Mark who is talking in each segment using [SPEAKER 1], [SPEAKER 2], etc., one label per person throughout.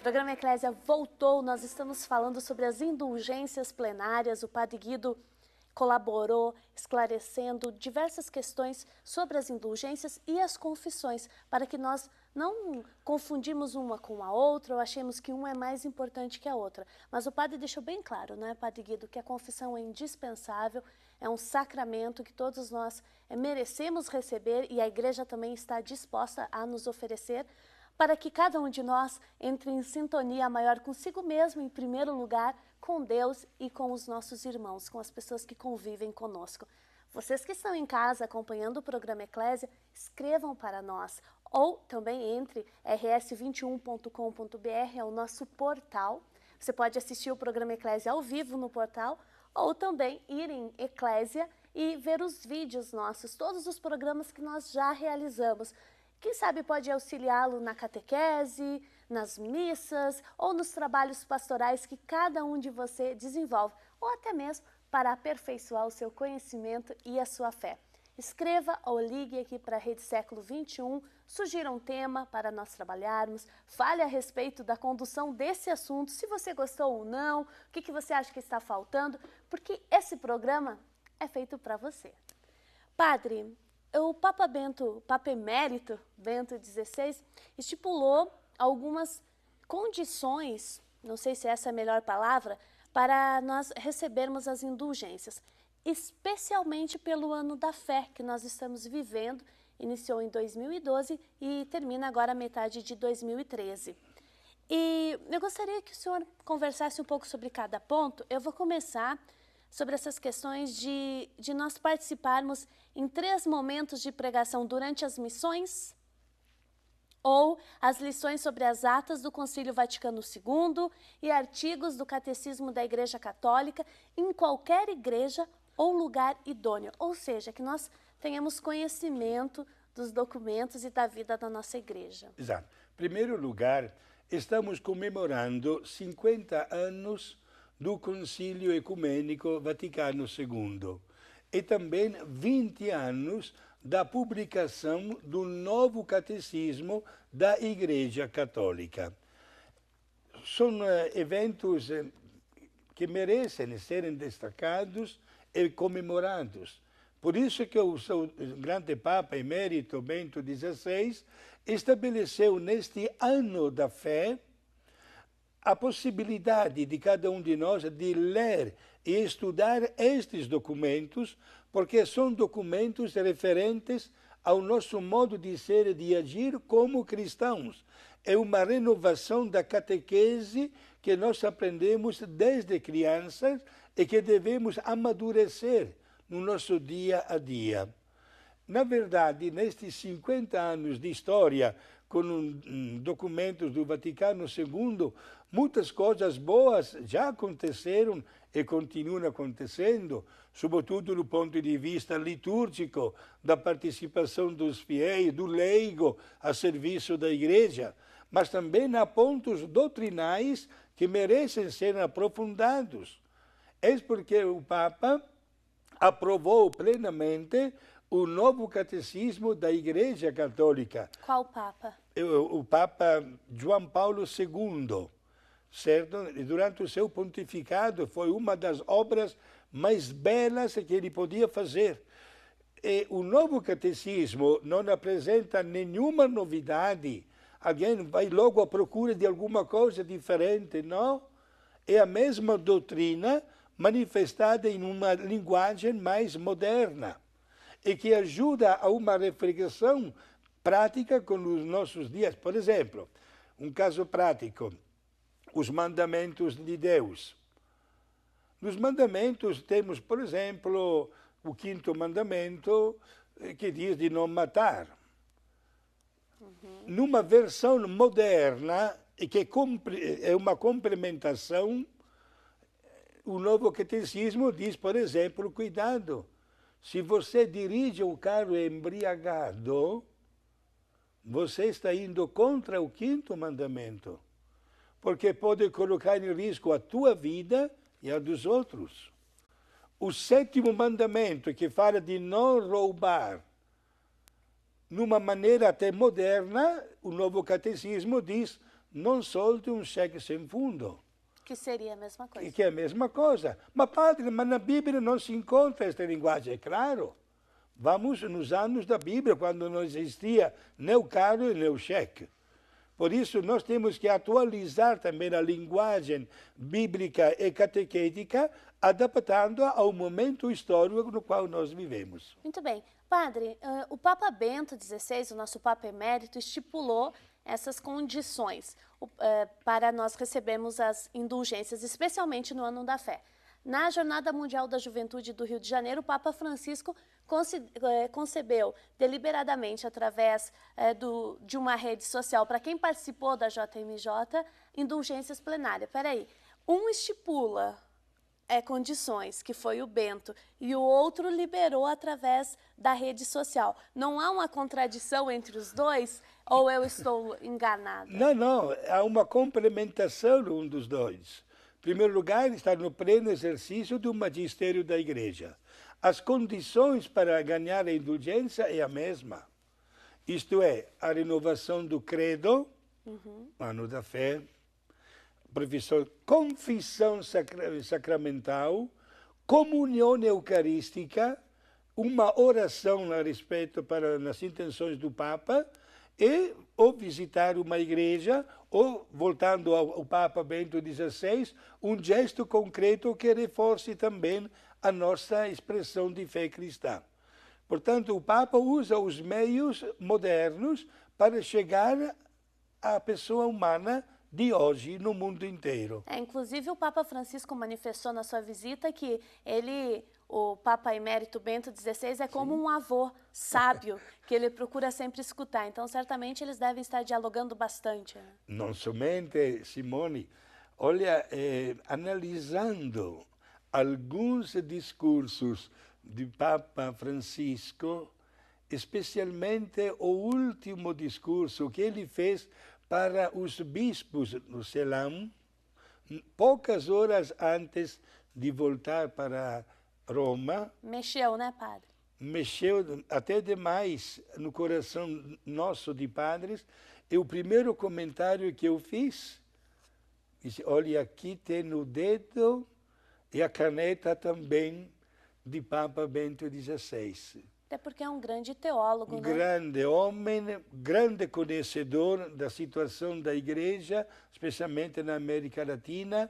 [SPEAKER 1] programa Eclésia voltou, nós estamos falando sobre as indulgências plenárias. O Padre Guido colaborou, esclarecendo diversas questões sobre as indulgências e as confissões, para que nós não confundimos uma com a outra ou achemos que uma é mais importante que a outra. Mas o Padre deixou bem claro, não é, Padre Guido, que a confissão é indispensável, é um sacramento que todos nós merecemos receber e a Igreja também está disposta a nos oferecer, para que cada um de nós entre em sintonia maior consigo mesmo, em primeiro lugar, com Deus e com os nossos irmãos, com as pessoas que convivem conosco. Vocês que estão em casa acompanhando o programa Eclésia, escrevam para nós, ou também entre rs21.com.br, é o nosso portal. Você pode assistir o programa Eclésia ao vivo no portal, ou também ir em Eclésia e ver os vídeos nossos, todos os programas que nós já realizamos. Quem sabe pode auxiliá-lo na catequese, nas missas ou nos trabalhos pastorais que cada um de você desenvolve, ou até mesmo para aperfeiçoar o seu conhecimento e a sua fé. Escreva ou ligue aqui para a Rede Século XXI, sugira um tema para nós trabalharmos, fale a respeito da condução desse assunto, se você gostou ou não, o que você acha que está faltando, porque esse programa é feito para você. Padre, o Papa Emérito Bento XVI estipulou algumas condições, não sei se essa é a melhor palavra, para nós recebermos as indulgências, especialmente pelo ano da fé que nós estamos vivendo, iniciou em 2012 e termina agora a metade de 2013. E eu gostaria que o senhor conversasse um pouco sobre cada ponto. Eu vou começar sobre essas questões de nós participarmos em 3 momentos de pregação durante as missões, ou as lições sobre as atas do Concílio Vaticano II e artigos do Catecismo da Igreja Católica em qualquer igreja ou lugar idôneo. Ou seja, que nós tenhamos conhecimento dos documentos e da vida da nossa igreja.
[SPEAKER 2] Exato. Em primeiro lugar, estamos comemorando 50 anos do Concílio Ecumênico Vaticano II e também 20 anos da publicação do novo catecismo da Igreja Católica. São eventos que merecem serem destacados e comemorados. Por isso que o grande Papa Emérito Bento XVI estabeleceu neste ano da fé a possibilidade de cada um de nós de ler e estudar estes documentos, porque são documentos referentes ao nosso modo de ser e de agir como cristãos. É uma renovação da catequese que nós aprendemos desde crianças e que devemos amadurecer no nosso dia a dia. Na verdade, nestes 50 anos de história, com documentos do Vaticano II, muitas coisas boas já aconteceram e continuam acontecendo, sobretudo do ponto de vista litúrgico, da participação dos fiéis, do leigo a serviço da Igreja, mas também há pontos doutrinais que merecem ser aprofundados. É porque o Papa aprovou plenamente o novo catecismo da Igreja Católica.
[SPEAKER 1] Qual Papa?
[SPEAKER 2] O Papa João Paulo II, certo? E durante o seu pontificado foi uma das obras mais belas que ele podia fazer. E o novo catecismo não apresenta nenhuma novidade. Alguém vai logo à procura de alguma coisa diferente, não? É a mesma doutrina manifestada em uma linguagem mais moderna e que ajuda a uma reflexão prática com os nossos dias. Por exemplo, um caso prático, os mandamentos de Deus. Nos mandamentos temos, por exemplo, o 5º mandamento que diz de não matar. Numa versão moderna, e que é uma complementação, o novo catecismo diz, por exemplo, cuidado, se você dirige o carro embriagado, você está indo contra o 5º mandamento, porque pode colocar em risco a tua vida e a dos outros. O 7º mandamento, que fala de não roubar, numa maneira até moderna, o novo catecismo diz não solte um cheque sem fundo.
[SPEAKER 1] Que seria a mesma coisa.
[SPEAKER 2] Que é a mesma coisa. Mas, padre, mas na Bíblia não se encontra esta linguagem, é claro. Vamos nos anos da Bíblia, quando não existia nem o caro nem o cheque. Por isso, nós temos que atualizar também a linguagem bíblica e catequética, adaptando-a ao momento histórico no qual nós vivemos.
[SPEAKER 1] Muito bem. Padre, o Papa Bento XVI, o nosso Papa Emérito, estipulou essas condições para nós recebermos as indulgências, especialmente no Ano da Fé. Na Jornada Mundial da Juventude do Rio de Janeiro, o Papa Francisco concebeu deliberadamente, através de uma rede social, para quem participou da JMJ, indulgências plenárias. Peraí, um estipula condições, que foi o Bento, e o outro liberou através da rede social. Não há uma contradição entre os dois, ou eu estou enganada?
[SPEAKER 2] Não, há uma complementação um dos dois. Em primeiro lugar, está no pleno exercício do magistério da Igreja. As condições para ganhar a indulgência é a mesma. Isto é, a renovação do credo, Ano da Fé, confissão sacramental, comunhão eucarística, uma oração a respeito nas intenções do Papa, ou visitar uma igreja, ou, voltando ao Papa Bento XVI, um gesto concreto que reforce também a nossa expressão de fé cristã. Portanto, o Papa usa os meios modernos para chegar à pessoa humana de hoje no mundo inteiro.
[SPEAKER 1] Inclusive, o Papa Francisco manifestou na sua visita que o Papa Emérito Bento XVI, é como um avô sábio, que ele procura sempre escutar. Então, certamente, eles devem estar dialogando bastante. Né?
[SPEAKER 2] Não somente, Simone. Olha, analisando alguns discursos do Papa Francisco, especialmente o último discurso que ele fez para os bispos no Ceilão, poucas horas antes de voltar para Roma.
[SPEAKER 1] Mexeu, né, padre?
[SPEAKER 2] Mexeu até demais no coração nosso de padres. E o primeiro comentário que eu fiz, disse, olha, aqui tem o dedo e a caneta também de Papa Bento XVI.
[SPEAKER 1] Até porque é um grande teólogo, né?
[SPEAKER 2] Grande homem, grande conhecedor da situação da Igreja, especialmente na América Latina,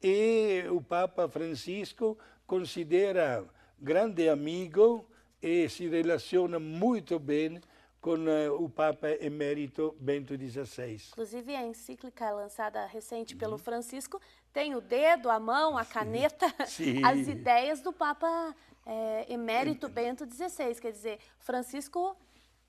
[SPEAKER 2] e o Papa Francisco considera grande amigo e se relaciona muito bem com o Papa Emérito Bento XVI.
[SPEAKER 1] Inclusive, a encíclica lançada recente pelo Francisco tem o dedo, a mão, a caneta, as ideias do Papa Emérito Bento XVI. Quer dizer, Francisco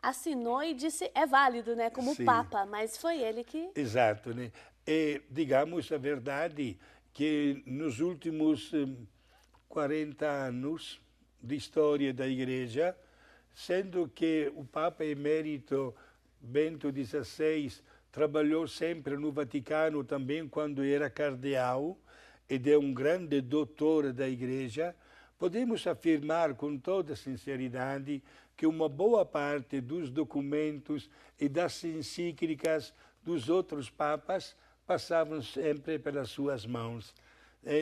[SPEAKER 1] assinou e disse, é válido, né, como Papa, mas foi ele que...
[SPEAKER 2] Exato, né? E, digamos a verdade, que nos últimos 40 anos de história da Igreja, sendo que o Papa Emérito Bento XVI trabalhou sempre no Vaticano também quando era cardeal, e é um grande doutor da Igreja, podemos afirmar com toda sinceridade que uma boa parte dos documentos e das encíclicas dos outros papas passavam sempre pelas suas mãos.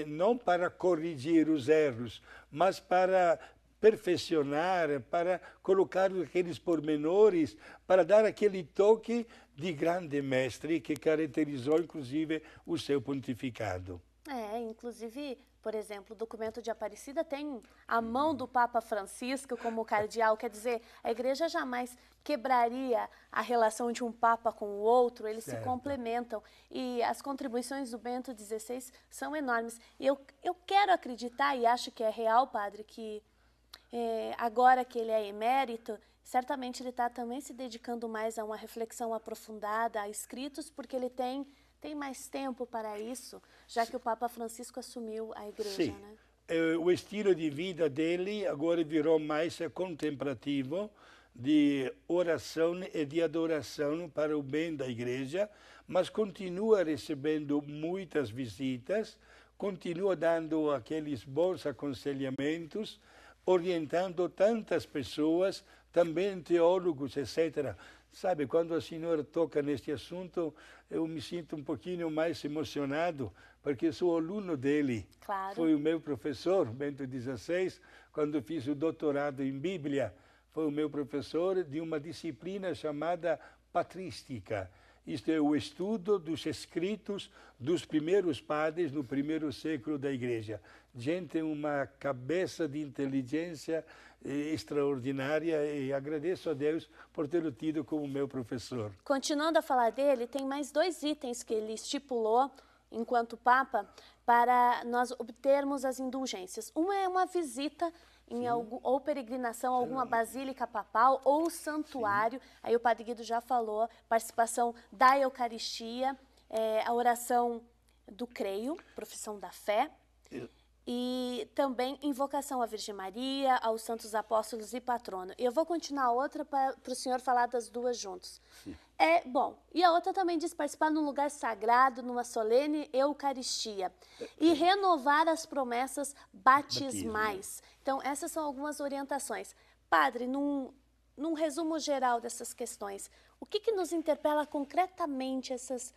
[SPEAKER 2] Não para corrigir os erros, mas para perfeccionar, para colocar aqueles pormenores, para dar aquele toque de grande mestre que caracterizou, inclusive, o seu pontificado.
[SPEAKER 1] Inclusive, por exemplo, o documento de Aparecida tem a mão do Papa Francisco como cardeal, quer dizer, a Igreja jamais quebraria a relação de um Papa com o outro, eles se complementam, e as contribuições do Bento XVI são enormes. E eu quero acreditar, e acho que é real, padre, que agora que ele é emérito, certamente ele está também se dedicando mais a uma reflexão aprofundada, a escritos, porque ele tem mais tempo para isso, já que o Papa Francisco assumiu a Igreja, né?
[SPEAKER 2] O estilo de vida dele agora virou mais contemplativo, de oração e de adoração para o bem da Igreja, mas continua recebendo muitas visitas, continua dando aqueles bons aconselhamentos, orientando tantas pessoas, também teólogos, etc. Sabe, quando a senhora toca neste assunto, eu me sinto um pouquinho mais emocionado, porque sou aluno dele.
[SPEAKER 1] Claro.
[SPEAKER 2] Foi o meu professor, Bento XVI, quando fiz o doutorado em Bíblia. Foi o meu professor de uma disciplina chamada patrística. Isto é o estudo dos escritos dos primeiros padres no primeiro século da Igreja. Gente, uma cabeça de inteligência extraordinária, e agradeço a Deus por tê-lo tido como meu professor.
[SPEAKER 1] Continuando a falar dele, tem mais 2 itens que ele estipulou enquanto Papa para nós obtermos as indulgências. Uma é uma visita em ou peregrinação a alguma basílica papal ou santuário. Sim. Aí o Padre Guido já falou, participação da Eucaristia, a oração do creio, profissão da fé. E também invocação à Virgem Maria, aos santos apóstolos e patrono. Eu vou continuar outra para o senhor falar das 2 juntos. Sim. Bom, e a outra também diz participar num lugar sagrado, numa solene Eucaristia. E renovar as promessas batismais. Então, essas são algumas orientações. Padre, num resumo geral dessas questões, o que nos interpela concretamente essas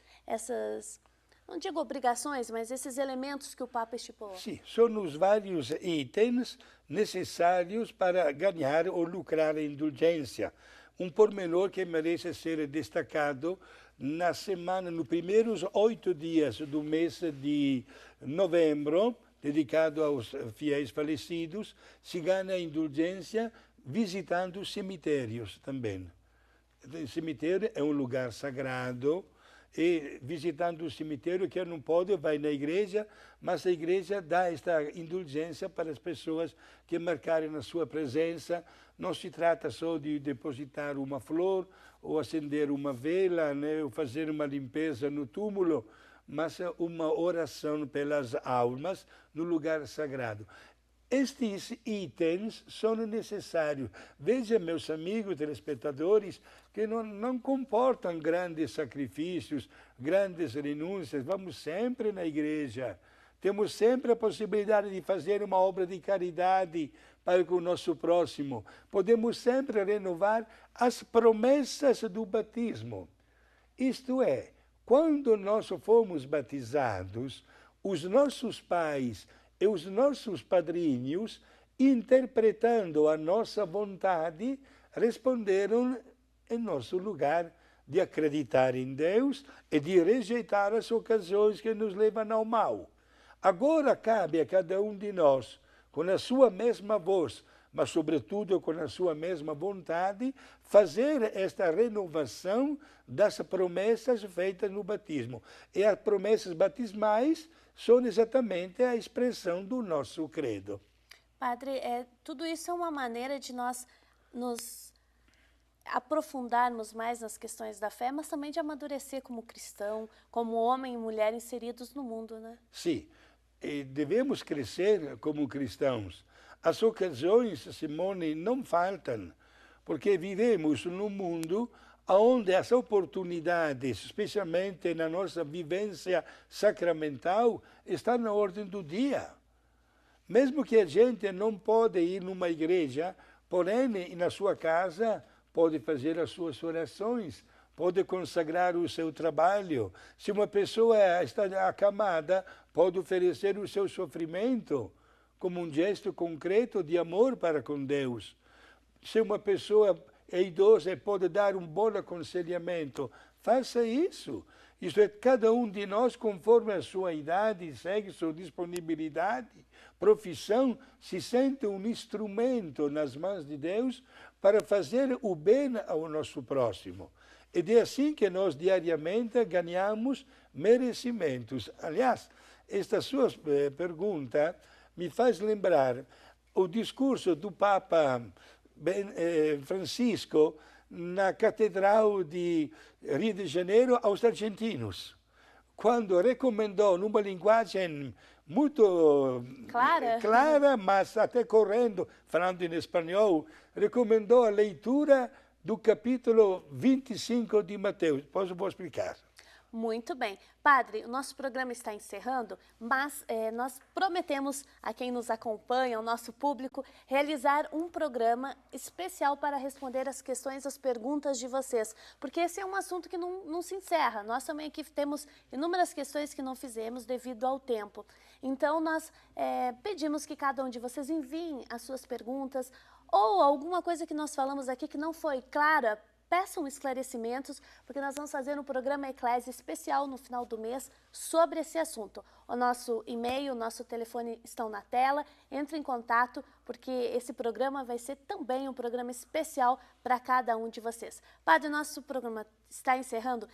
[SPEAKER 1] não digo obrigações, mas esses elementos que o Papa estipulou?
[SPEAKER 2] Sim, são os vários itens necessários para ganhar ou lucrar a indulgência. Um pormenor que merece ser destacado: na semana, nos primeiros 8 dias do mês de novembro, dedicado aos fiéis falecidos, se ganha a indulgência visitando os cemitérios também. O cemitério é um lugar sagrado, e visitando o cemitério, quem não pode vai na igreja, mas a igreja dá esta indulgência para as pessoas que marcarem a sua presença. Não se trata só de depositar uma flor ou acender uma vela, né, ou fazer uma limpeza no túmulo, mas uma oração pelas almas no lugar sagrado. Estes itens são necessários. Veja, meus amigos telespectadores, que não comportam grandes sacrifícios, grandes renúncias. Vamos sempre na igreja. Temos sempre a possibilidade de fazer uma obra de caridade para com o nosso próximo. Podemos sempre renovar as promessas do batismo. Isto é, quando nós fomos batizados, os nossos pais e os nossos padrinhos, interpretando a nossa vontade, responderam em nosso lugar de acreditar em Deus e de rejeitar as ocasiões que nos levam ao mal. Agora cabe a cada um de nós, com a sua mesma voz, mas sobretudo com a sua mesma vontade, fazer esta renovação das promessas feitas no batismo. E as promessas batismais são exatamente a expressão do nosso credo.
[SPEAKER 1] Padre, tudo isso é uma maneira de nós nos aprofundarmos mais nas questões da fé, mas também de amadurecer como cristão, como homem e mulher inseridos no mundo, né?
[SPEAKER 2] Sim, e devemos crescer como cristãos. As ocasiões, Simone, não faltam, porque vivemos num mundo onde as oportunidades, especialmente na nossa vivência sacramental, estão na ordem do dia. Mesmo que a gente não pode ir numa igreja, porém, na sua casa, pode fazer as suas orações, pode consagrar o seu trabalho. Se uma pessoa está acamada, pode oferecer o seu sofrimento como um gesto concreto de amor para com Deus. Se uma pessoa é idosa e pode dar um bom aconselhamento, faça isso. Isto é, cada um de nós, conforme a sua idade, sexo, disponibilidade, profissão, se sente um instrumento nas mãos de Deus para fazer o bem ao nosso próximo. E é assim que nós diariamente ganhamos merecimentos. Aliás, esta sua pergunta me faz lembrar o discurso do Papa Francisco na Catedral de Rio de Janeiro aos argentinos, quando recomendou, numa linguagem muito clara, mas até correndo, falando em espanhol, recomendou a leitura do capítulo 25 de Mateus. Depois eu vou explicar.
[SPEAKER 1] Muito bem. Padre, o nosso programa está encerrando, mas nós prometemos a quem nos acompanha, ao nosso público, realizar um programa especial para responder as questões, as perguntas de vocês, porque esse é um assunto que não se encerra. Nós também aqui temos inúmeras questões que não fizemos devido ao tempo. Então, nós pedimos que cada um de vocês enviem as suas perguntas ou alguma coisa que nós falamos aqui que não foi clara. Peçam esclarecimentos, porque nós vamos fazer um programa Eclésia especial no final do mês sobre esse assunto. O nosso e-mail, o nosso telefone estão na tela. Entre em contato, porque esse programa vai ser também um programa especial para cada um de vocês. Padre, nosso programa está encerrando.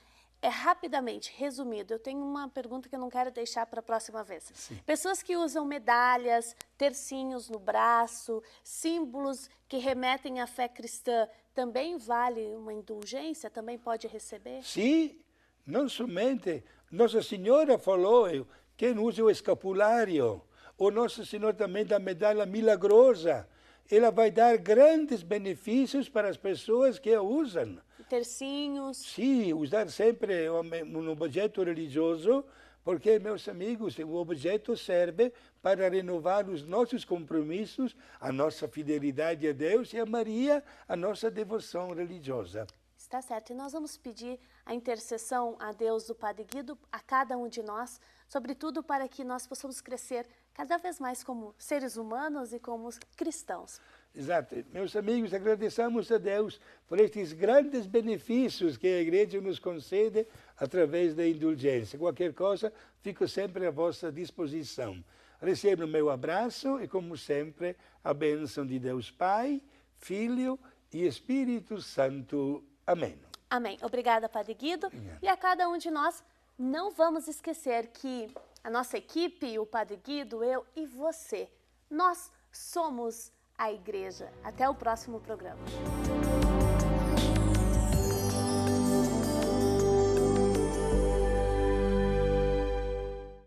[SPEAKER 1] Rapidamente, resumido, eu tenho uma pergunta que eu não quero deixar para a próxima vez.
[SPEAKER 2] Sim.
[SPEAKER 1] Pessoas que usam medalhas, tercinhos no braço, símbolos que remetem à fé cristã, também vale uma indulgência? Também pode receber?
[SPEAKER 2] Sim, não somente. Nossa Senhora falou, quem usa o escapulário, ou Nossa Senhora também da medalha milagrosa, ela vai dar grandes benefícios para as pessoas que a usam.
[SPEAKER 1] Tercinhos.
[SPEAKER 2] Sim, usar sempre um objeto religioso, porque, meus amigos, o objeto serve para renovar os nossos compromissos, a nossa fidelidade a Deus e a Maria, a nossa devoção religiosa.
[SPEAKER 1] Está certo. E nós vamos pedir a intercessão a Deus do Padre Guido, a cada um de nós, sobretudo para que nós possamos crescer cada vez mais como seres humanos e como cristãos.
[SPEAKER 2] Exato. Meus amigos, agradecemos a Deus por estes grandes benefícios que a Igreja nos concede através da indulgência. Qualquer coisa, fico sempre à vossa disposição. Recebo o meu abraço e, como sempre, a bênção de Deus Pai, Filho e Espírito Santo. Amém.
[SPEAKER 1] Amém. Obrigada, Padre Guido. E a cada um de nós, não vamos esquecer que a nossa equipe, o Padre Guido, eu e você, nós somos a Igreja. Até o próximo programa.